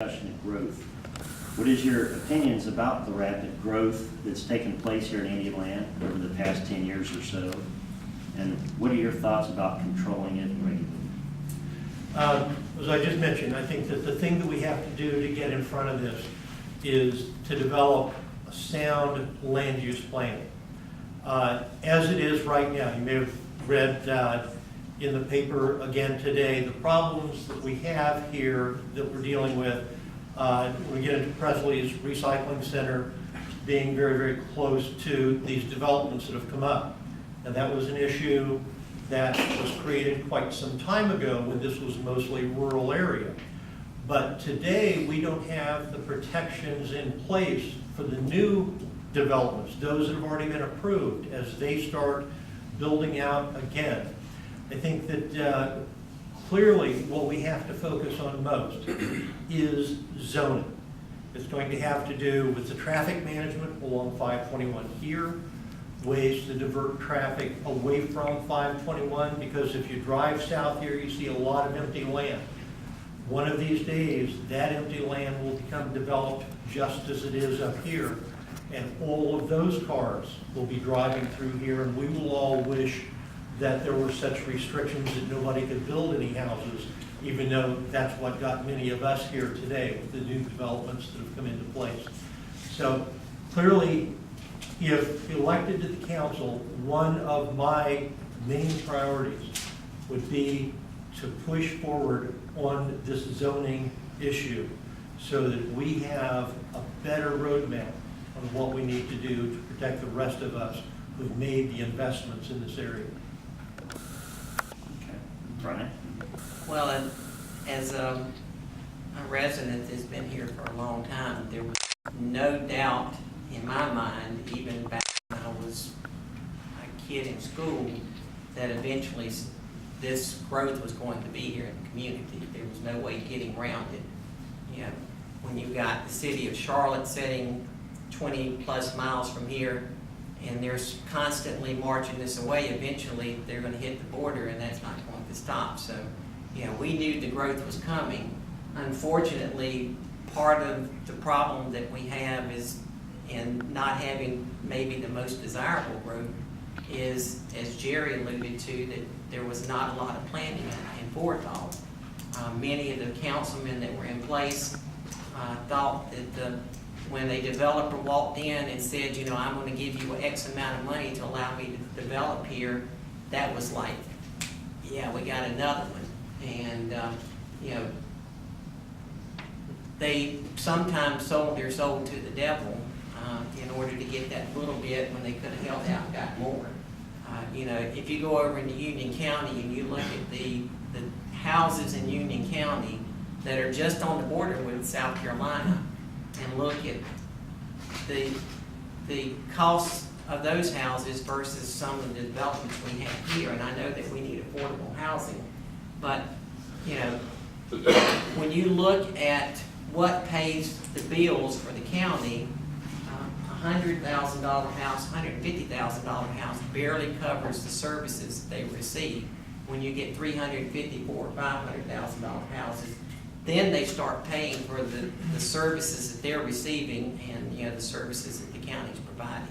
Discussion of growth. What is your opinions about the rapid growth that's taken place here in Indian over the past 10 years or so? And what are your thoughts about controlling it and regulating it? As I just mentioned, I think that the thing that we have to do to get in front of this is to develop a sound land use plan. As it is right now, you may have read in the paper again today, the problems that we have here that we're dealing with, we get into Presley's recycling center being very, very close to these developments that have come up. And that was an issue that was created quite some time ago when this was mostly rural area. But today, we don't have the protections in place for the new developments, those that have already been approved, as they start building out again. I think that clearly what we have to focus on most is zoning. It's going to have to do with the traffic management along 521 here, ways to divert traffic away from 521, because if you drive south here, you see a lot of empty land. One of these days, that empty land will become developed just as it is up here, and all of those cars will be driving through here, and we will all wish that there were such restrictions that nobody could build any houses, even though that's what got many of us here today with the new developments that have come into place. So clearly, if elected to the council, one of my main priorities would be to push forward on this zoning issue so that we have a better roadmap on what we need to do to protect the rest of us who've made the investments in this area. Okay. Brian? Well, as a resident that's been here for a long time, there was no doubt in my mind, even back when I was a kid in school, that eventually this growth was going to be here in the community. There was no way getting around it. You know, when you got the city of Charlotte sitting 20 plus miles from here, and they're constantly marching this away, eventually they're going to hit the border, and that's not going to stop. So, you know, we knew the growth was coming. Unfortunately, part of the problem that we have is in not having maybe the most desirable growth is, as Jerry alluded to, that there was not a lot of planning and forethought. Many of the councilmen that were in place thought that when a developer walked in and said, you know, I'm going to give you X amount of money to allow me to develop here, that was like, yeah, we got another one. And, you know, they sometimes sold their soul to the devil in order to get that little bit when they could have held out and got more. You know, if you go over into Union County and you look at the houses in Union County that are just on the border with South Carolina, and look at the costs of those houses versus some of the developments we have here, and I know that we need affordable housing, but you know, when you look at what pays the bills for the county, $100,000 house, $150,000 house barely covers the services they receive. When you get $354,000 or $500,000 houses, then they start paying for the services that they're receiving and, you know, the services that the county's providing.